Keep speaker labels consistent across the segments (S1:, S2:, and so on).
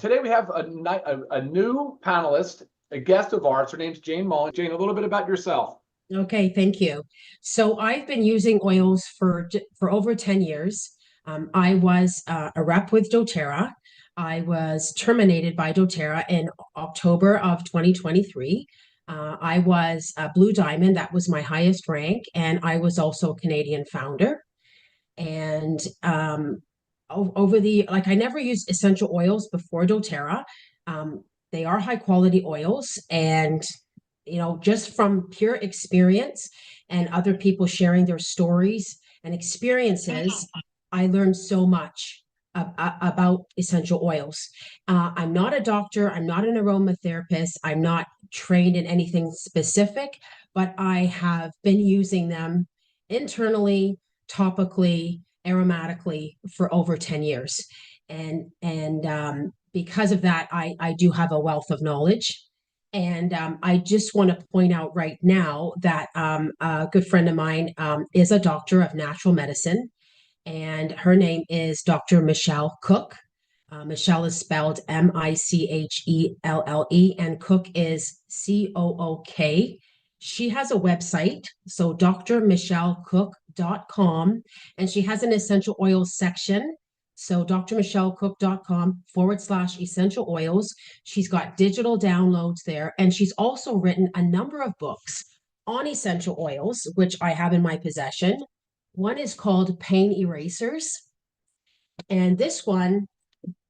S1: Today we have a new panelist, a guest of ours. Her name's Jane Mullen. Jane, a little bit about yourself.
S2: Okay, thank you. So I've been using oils for over 10 years. I was a rep with doTERRA. I was terminated by doTERRA in October of 2023. I was a Blue Diamond, that was my highest rank, and I was also a Canadian founder. And I never used essential oils before doTERRA. They are high quality oils, and just from pure experience and other people sharing their stories and experiences, I learned so much about essential oils. I'm not a doctor, I'm not an aromatherapist, I'm not trained in anything specific, but I have been using them internally, topically, aromatically for over 10 years. And because of that, I do have a wealth of knowledge. And I just want to point out right now that a good friend of mine is a doctor of natural medicine, and her name is Dr. Michelle Cook. Michelle is spelled Michelle, and Cook is Cook. She has a website, so drmichellecook.com, and she has an essential oils section. So drmichellecook.com/essential oils. She's got digital downloads there, and she's also written a number of books on essential oils, which I have in my possession. One is called Pain Erasers, and this one,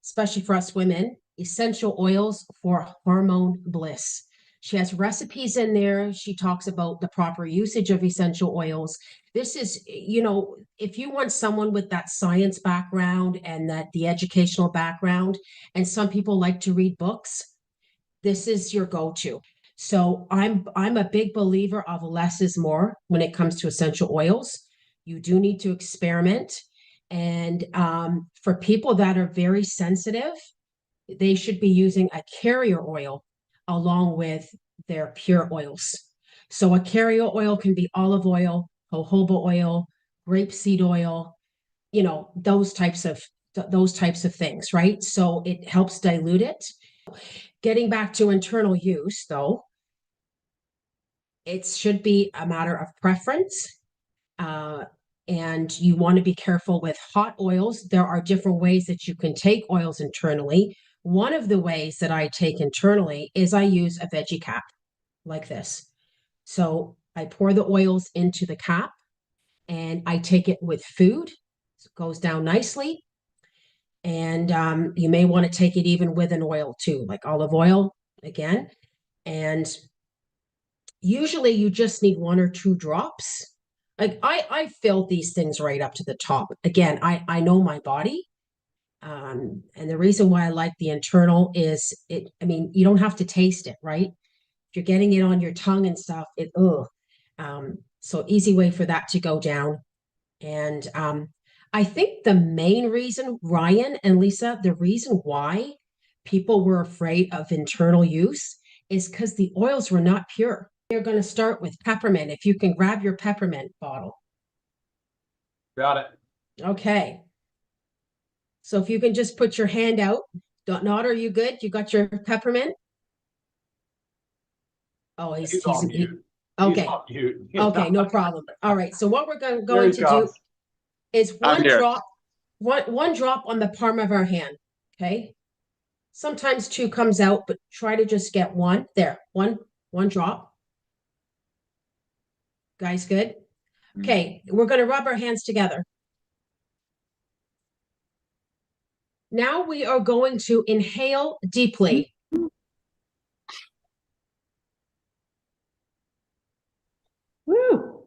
S2: especially for us women, essential oils for hormone bliss. She has recipes in there. She talks about the proper usage of essential oils. This is, if you want someone with that science background and the educational background, and some people like to read books, this is your go-to. So I'm a big believer of less is more when it comes to essential oils. You do need to experiment. And for people that are very sensitive, they should be using a carrier oil along with their pure oils. So a carrier oil can be olive oil, jojoba oil, grapeseed oil, those types of things, right? So it helps dilute it. Getting back to internal use, though, it should be a matter of preference. And you want to be careful with hot oils. There are different ways that you can take oils internally. One of the ways that I take internally is I use a veggie cap like this. So I pour the oils into the cap and I take it with food. So it goes down nicely. And you may want to take it even with an oil too, like olive oil again. And usually you just need 1 or 2 drops. Like I fill these things right up to the top. Again, I know my body. And the reason why I like the internal is you don't have to taste it, right? If you're getting it on your tongue and stuff, so easy way for that to go down. And I think the main reason, Ryan and Lisa, the reason why people were afraid of internal use is because the oils were not pure. You're going to start with peppermint. If you can grab your peppermint bottle.
S1: Got it.
S2: Okay. So if you can just put your hand out. Not, are you good? You got your peppermint? Oh, he's
S1: on mute.
S2: Okay.
S1: He's on mute.
S2: Okay, no problem. All right. So what we're going to do is one drop on the palm of our hand. Okay. Sometimes 2 comes out, but try to just get 1 there. One drop. Guys, good? Okay, we're going to rub our hands together. Now we are going to inhale deeply.
S1: Woo!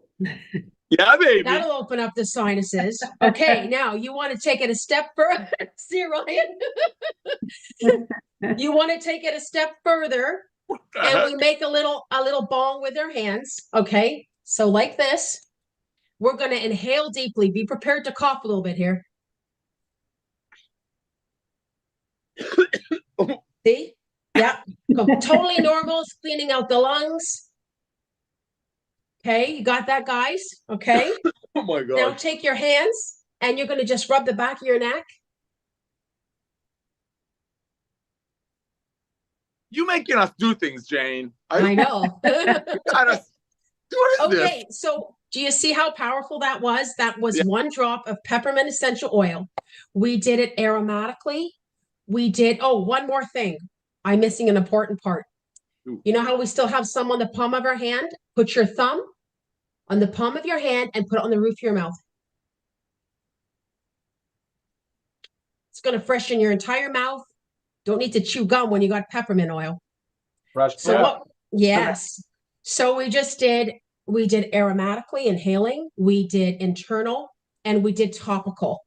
S1: Yeah, baby.
S2: That'll open up the sinuses. Okay, now you want to take it a step further. See, Ryan? You want to take it a step further, and we make a little bong with our hands. Okay, so like this. We're going to inhale deeply. Be prepared to cough a little bit here. See? Yeah. Totally normal. It's cleaning out the lungs. Okay, you got that, guys? Okay.
S1: Oh my God.
S2: Now take your hands and you're going to just rub the back of your neck.
S3: You making us do things, Jane.
S2: I know.
S3: What is this?
S2: Okay, so do you see how powerful that was? That was one drop of peppermint essential oil. We did it aromatically. We did, oh, one more thing. I'm missing an important part.
S3: Ooh.
S2: You know how we still have some on the palm of our hand? Put your thumb on the palm of your hand and put it on the roof of your mouth. It's going to freshen your entire mouth. Don't need to chew gum when you got peppermint oil.
S1: Fresh
S2: So
S1: breath.
S2: yes. So we did aromatically inhaling, we did internal, and we did topical.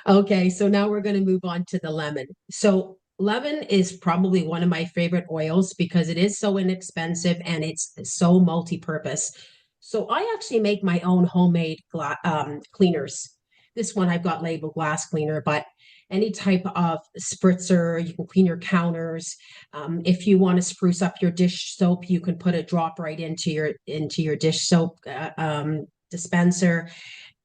S2: Okay, so now we're going to move on to the lemon. So lemon is probably one of my favorite oils because it is so inexpensive and it's so multi-purpose. So I actually make my own homemade cleaners. This one I've got labeled glass cleaner, but any type of spritzer, you can clean your counters. If you want to spruce up your dish soap, you can put a drop right into your dish soap dispenser.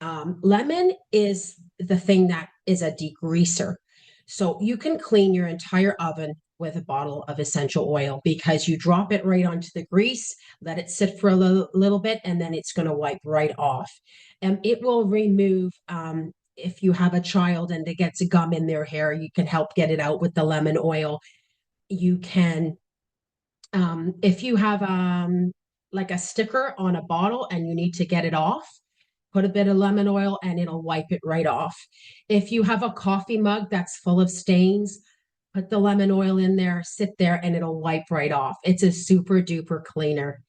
S2: Lemon is the thing that is a degreaser. So you can clean your entire oven with a bottle of essential oil because you drop it right onto the grease, let it sit for a little bit, and then it's going to wipe right off. And it will remove, if you have a child and it gets a gum in their hair, you can help get it out with the lemon oil. You can, if you have like a sticker on a bottle and you need to get it off, put a bit of lemon oil and it'll wipe it right off. If you have a coffee mug that's full of stains, put the lemon oil in there, sit there, and it'll wipe right off. It's a super duper cleaner.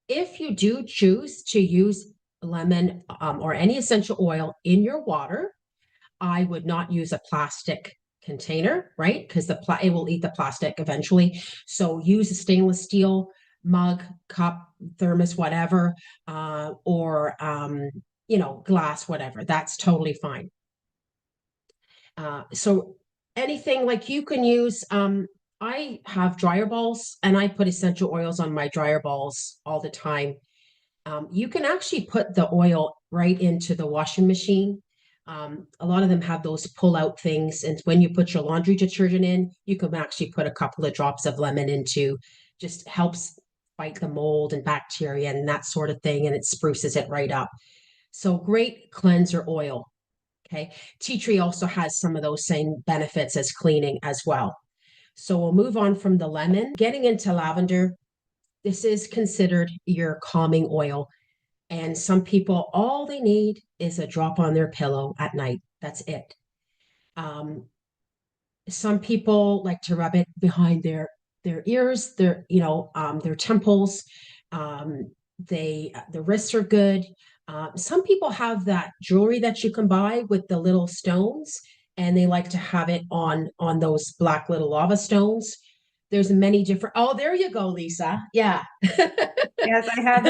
S2: If you do choose to use lemon or any essential oil in your water, I would not use a plastic container, right? Because it will eat the plastic eventually. So use a stainless steel mug, cup, thermos, whatever, or glass, whatever. That's totally fine. So anything like you can use, I have dryer balls and I put essential oils on my dryer balls all the time. You can actually put the oil right into the washing machine. A lot of them have those pull out things. And when you put your laundry detergent in, you can actually put a couple of drops of lemon into, just helps fight the mold and bacteria and that sort of thing. And it spruces it right up. So great cleanser oil. Okay. Tea tree also has some of those same benefits as cleaning as well. So we'll move on from the lemon, getting into lavender. This is considered your calming oil. And some people, all they need is a drop on their pillow at night. That's it. Some people like to rub it behind their ears, their temples. The wrists are good. Some people have that jewelry that you can buy with the little stones, and they like to have it on those black little lava stones. There's many different. Oh, there you go, Lisa. Yeah.
S4: Yes, I have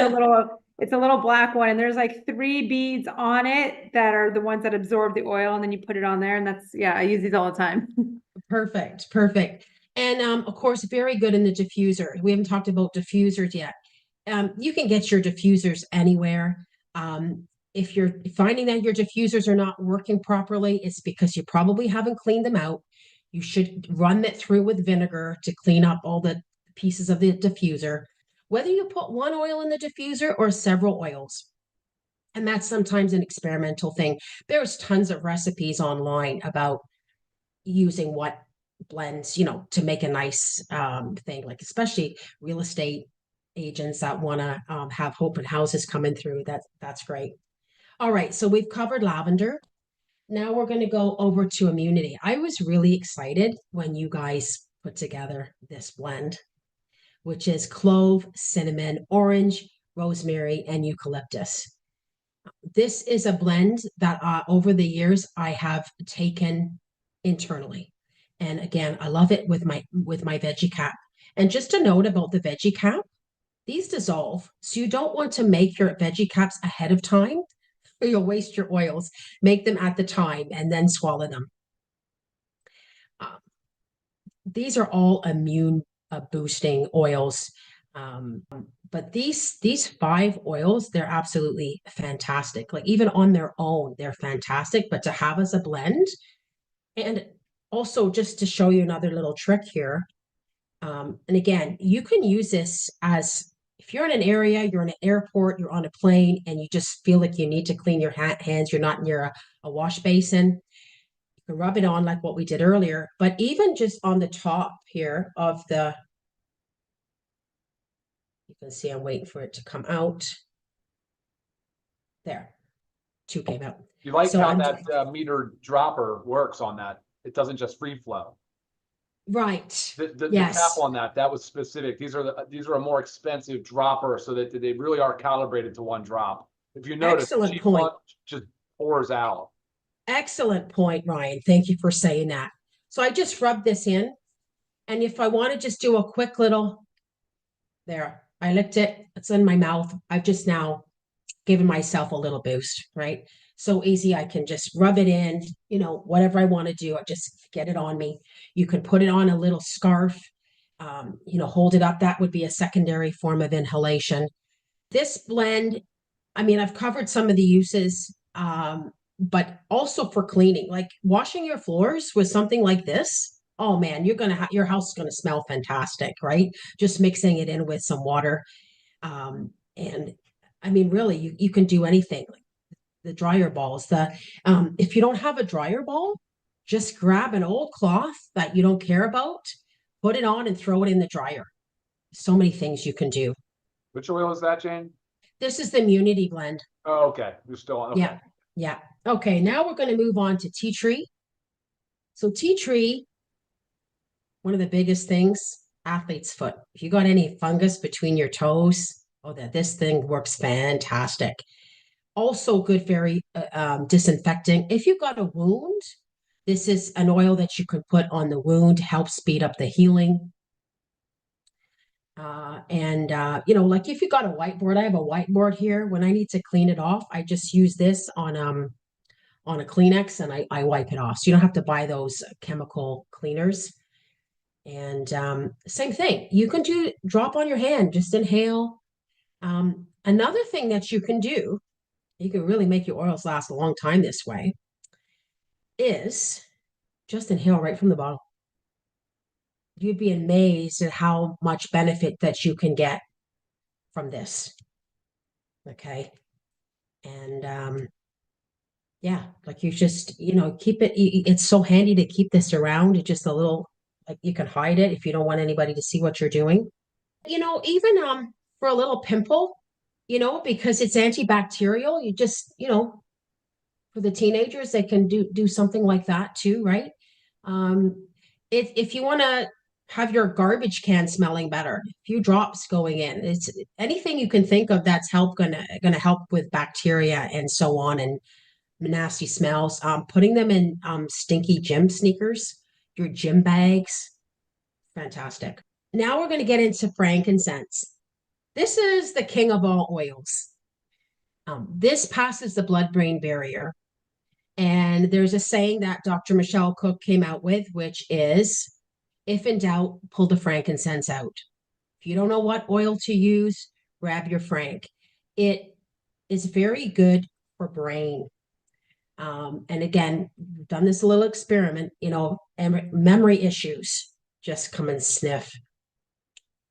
S4: it's a little black one, and there's like 3 beads on it that are the ones that absorb the oil, and then you put it on there, and I use these all the time.
S2: Perfect. And of course, very good in the diffuser. We haven't talked about diffusers yet. You can get your diffusers anywhere. If you're finding that your diffusers are not working properly, it's because you probably haven't cleaned them out. You should run it through with vinegar to clean up all the pieces of the diffuser, whether you put one oil in the diffuser or several oils. And that's sometimes an experimental thing. There's tons of recipes online about using what blends, to make a nice thing, like especially real estate agents that want to have open houses coming through. That's great. All right, so we've covered lavender. Now we're going to go over to immunity. I was really excited when you guys put together this blend, which is clove, cinnamon, orange, rosemary, and eucalyptus. This is a blend that over the years I have taken internally. And again, I love it with my veggie cap. And just a note about the veggie cap, these dissolve. So you don't want to make your veggie caps ahead of time or you'll waste your oils. Make them at the time and then swallow them. These are all immune boosting oils. But these 5 oils, they're absolutely fantastic. Like even on their own, they're fantastic. But to have as a blend, and also just to show you another little trick here, And again, you can use this as if you're in an area, you're in an airport, you're on a plane, and you just feel like you need to clean your hands, you're not near a wash basin. You can rub it on like what we did earlier, but even just on the top here of the, you can see I'm waiting for it to come out. There, 2 came out.
S1: You like
S2: So
S1: how
S2: I'm
S1: that meter dropper works on that. It doesn't just free flow.
S2: right.
S1: The
S2: Yes.
S1: cap on that was specific. These are a more expensive dropper so that they really are calibrated to one drop. If you notice, the
S2: Excellent
S1: cheap
S2: point.
S1: one just pours out.
S2: Excellent point, Ryan. Thank you for saying that. So I just rubbed this in, and if I want to just do a quick little, there, I licked it, it's in my mouth. I've just now given myself a little boost, right? So easy, I can just rub it in, you know, whatever I want to do, I just get it on me. You can put it on a little scarf, you know, hold it up. That would be a secondary form of inhalation. This blend, I mean, I've covered some of the uses, but also for cleaning, like washing your floors with something like this. Oh man, you're gonna your house is gonna smell fantastic, right? Just mixing it in with some water, and I mean, really, you can do anything. Like the dryer balls. If you don't have a dryer ball, just grab an old cloth that you don't care about, put it on, and throw it in the dryer. So many things you can do.
S1: Which oil is that, Jane?
S2: This is the Immunity blend.
S1: Oh, okay. You're still on. Okay.
S2: Yeah, yeah. Okay, now we're going to move on to tea tree. So tea tree, one of the biggest things, athlete's foot. If you got any fungus between your toes, oh, this thing works fantastic. Also good, very disinfecting. If you've got a wound, this is an oil that you can put on the wound to help speed up the healing. You know, like if you got a whiteboard, I have a whiteboard here. When I need to clean it off, I just use this on a Kleenex and I wipe it off. So you don't have to buy those chemical cleaners. And same thing, you can do drop on your hand, just inhale. Another thing that you can do, you can really make your oils last a long time this way, is just inhale right from the bottle. You'd be amazed at how much benefit that you can get from this. Okay. And yeah, like you just, you know, keep it, it's so handy to keep this around. It's just a little, like you can hide it if you don't want anybody to see what you're doing. You know, even for a little pimple, you know, because it's antibacterial, you just, you know, for the teenagers, they can do something like that too, right? If you want to have your garbage can smelling better, a few drops going in, it's anything you can think of that's gonna help with bacteria and so on and nasty smells. Putting them in stinky gym sneakers, your gym bags, fantastic. Now we're going to get into frankincense. This is the king of all oils. This passes the blood-brain barrier. And there's a saying that Dr. Michelle Cook came out with, which is, if in doubt, pull the frankincense out. If you don't know what oil to use, grab your frank. It is very good for brain. And again, we've done this little experiment, you know, memory issues, just come and sniff.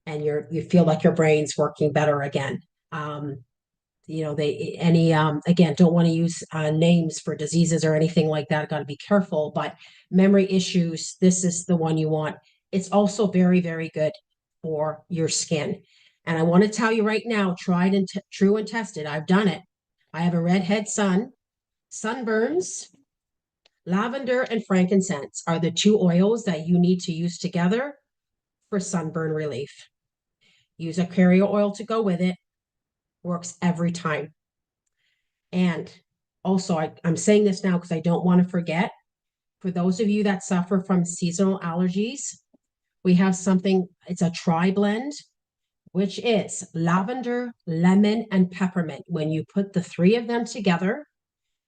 S2: And you feel like your brain's working better again. You know, again, don't want to use names for diseases or anything like that. Got to be careful, but memory issues, this is the one you want. It's also very, very good for your skin. And I want to tell you right now, tried and true and tested. I've done it. I have a redhead son. Sunburns, lavender, and frankincense are the 2 oils that you need to use together for sunburn relief. Use a carrier oil to go with it. Works every time. And also, I'm saying this now because I don't want to forget, for those of you that suffer from seasonal allergies, we have something, it's a tri-blend, which is lavender, lemon, and peppermint. When you put the 3 of them together,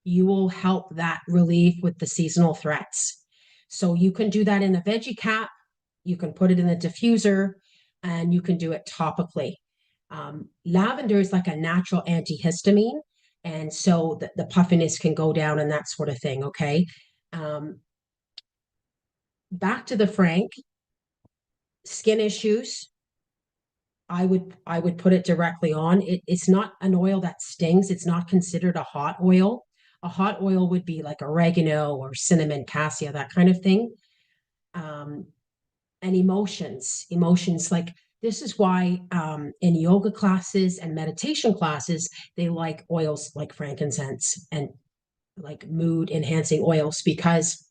S2: you will help that relief with the seasonal threats. So you can do that in a veggie cap, you can put it in a diffuser, and you can do it topically. Lavender is like a natural antihistamine, and so the puffiness can go down and that sort of thing, okay? Back to the frank. Skin issues, I would put it directly on. It's not an oil that stings. It's not considered a hot oil. A hot oil would be like oregano or cinnamon, cassia, that kind of thing. And emotions like this is why in yoga classes and meditation classes, they like oils like frankincense and like mood enhancing oils, because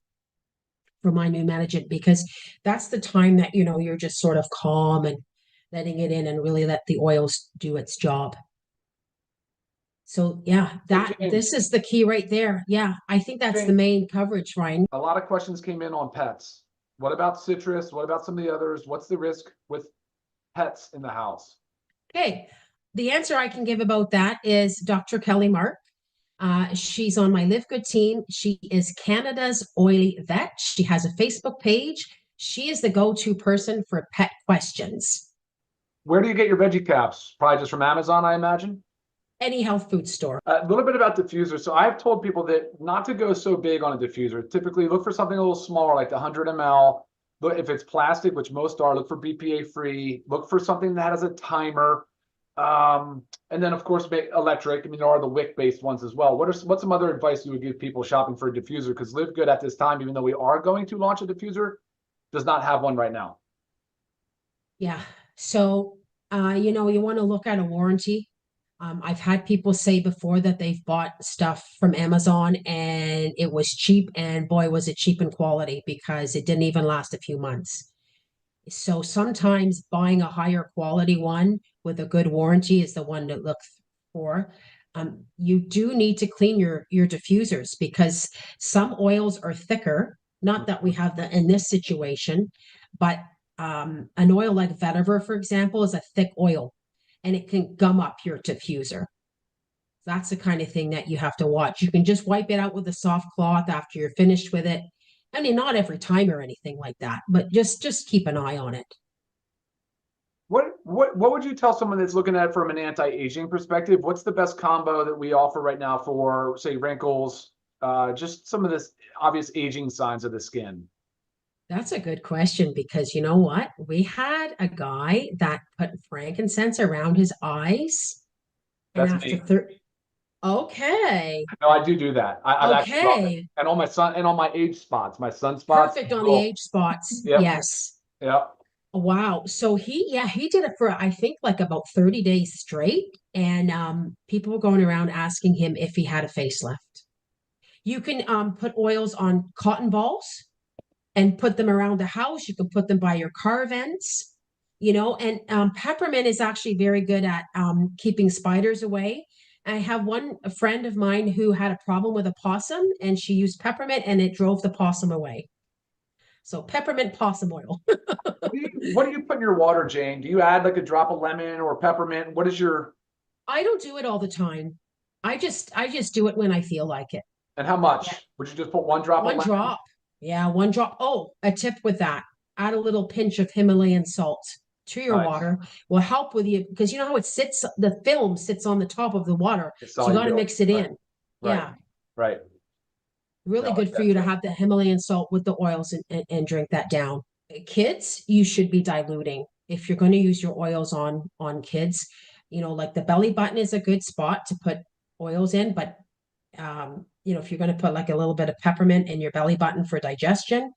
S2: for my new management, because that's the time that, you're just sort of calm and letting it in and really let the oils do its job. So yeah, this is the key right there. Yeah, I think that's the main coverage, Ryan.
S1: A lot of questions came in on pets. What about citrus? What about some of the others? What's the risk with pets in the house?
S2: Okay, the answer I can give about that is Dr. Kelly Mark. She's on my LiveGood team. She is Canada's oily vet. She has a Facebook page. She is the go-to person for pet questions.
S1: Where do you get your veggie caps? Probably just from Amazon, I imagine.
S2: Any health food store.
S1: A little bit about diffusers. So I've told people that not to go so big on a diffuser. Typically look for something a little smaller, like the 100 ml. But if it's plastic, which most are, look for BPA free. Look for something that has a timer. And then of course electric. I mean, there are the wick based ones as well. What's some other advice you would give people shopping for a diffuser? Because LiveGood at this time, even though we are going to launch a diffuser, does not have one right now.
S2: Yeah. So you want to look at a warranty. I've had people say before that they've bought stuff from Amazon and it was cheap, and boy, was it cheap in quality, because it didn't even last a few months. So sometimes buying a higher quality one with a good warranty is the one to look for. You do need to clean your diffusers, because some oils are thicker. Not that we have that in this situation, but an oil like vetiver, for example, is a thick oil, and it can gum up your diffuser. That's the kind of thing that you have to watch. You can just wipe it out with a soft cloth after you're finished with it. I mean, not every time or anything like that, but just keep an eye on it.
S1: What would you tell someone that's looking at it from an anti-aging perspective? What's the best combo that we offer right now for, say, wrinkles, just some of this obvious aging signs of the skin?
S2: That's a good question, because you know what? We had a guy that put frankincense around his eyes. And
S1: That's
S2: after
S1: me.
S2: Okay.
S1: No, I do that. I've actually done it.
S2: Okay.
S1: And on my son and on my age spots, my sunspots.
S2: Perfect on the age spots.
S1: Yep.
S2: Yes.
S1: Yeah.
S2: Wow. So he did it for, I think, like about 30 days straight. And people were going around asking him if he had a facelift. You can put oils on cotton balls and put them around the house. You can put them by your car vents, and peppermint is actually very good at keeping spiders away. I have a friend of mine who had a problem with a possum, and she used peppermint and it drove the possum away. So peppermint possum oil.
S1: What do you put in your water, Jane? Do you add like a drop of lemon or peppermint? What is your?
S2: I don't do it all the time. I just do it when I feel like it.
S1: And how much?
S2: Yeah.
S1: Would you just put one drop of
S2: One
S1: lemon?
S2: drop. Yeah, one drop. Oh, a tip with that. Add a little pinch of Himalayan salt to your
S1: Nice.
S2: water. Will help with you, because you know how the film sits on the top of the water. So you got to mix it in.
S1: Right.
S2: Yeah.
S1: Right.
S2: Really
S1: No,
S2: good for you to have the Himalayan salt with the oils and drink that down. Kids, you should be diluting. If you're going to use your oils on kids, like the belly button is a good spot to put oils in, but if you're going to put like a little bit of peppermint in your belly button for digestion,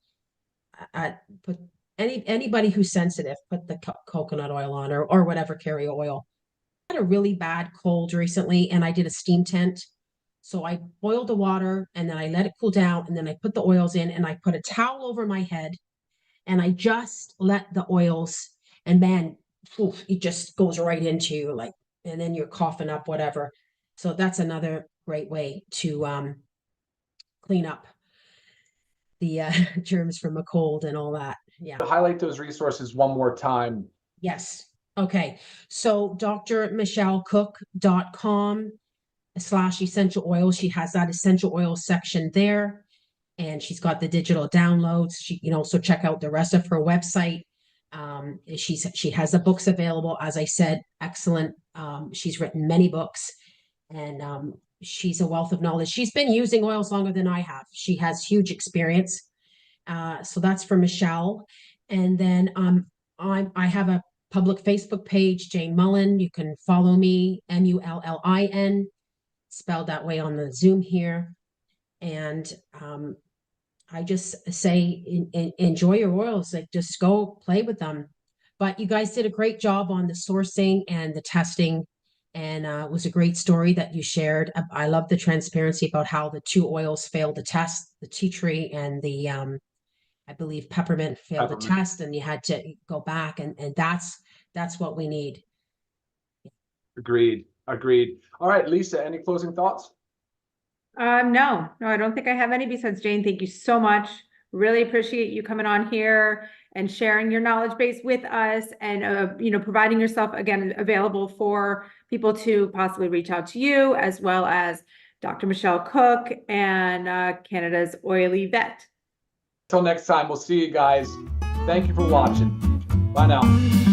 S2: put anybody who's sensitive, put the coconut oil on, or whatever carrier oil. I had a really bad cold recently, and I did a steam tent. So I boiled the water and then I let it cool down, and then I put the oils in and I put a towel over my head, and I just let the oils, and man, it just goes right into you, like, and then you're coughing up whatever. So that's another great way to clean up the germs from a cold and all that. Yeah.
S1: Highlight those resources one more time.
S2: Yes. Okay. So drmichellecook.com/essential oils. She has that essential oil section there, and she's got the digital downloads. So check out the rest of her website. She has the books available, as I said, excellent. She's written many books, and she's a wealth of knowledge. She's been using oils longer than I have. She has huge experience. So that's for Michelle. And then I have a public Facebook page, Jane Mullen. You can follow me, Mullin, spelled that way on the Zoom here. And I just say enjoy your oils, like just go play with them. But you guys did a great job on the sourcing and the testing, and it was a great story that you shared. I love the transparency about how the two oils failed the test, the tea tree and the I believe peppermint failed the
S1: Peppermint.
S2: test, and you had to go back, and that's what we need.
S1: Agreed. Agreed. All right, Lisa, any closing thoughts?
S4: No, I don't think I have any besides Jane. Thank you so much. Really appreciate you coming on here and sharing your knowledge base with us, and you know, providing yourself again available for people to possibly reach out to you, as well as Dr. Michelle Cook and Canada's Oily Vet.
S1: Until next time, we'll see you guys. Thank you for watching. Bye now.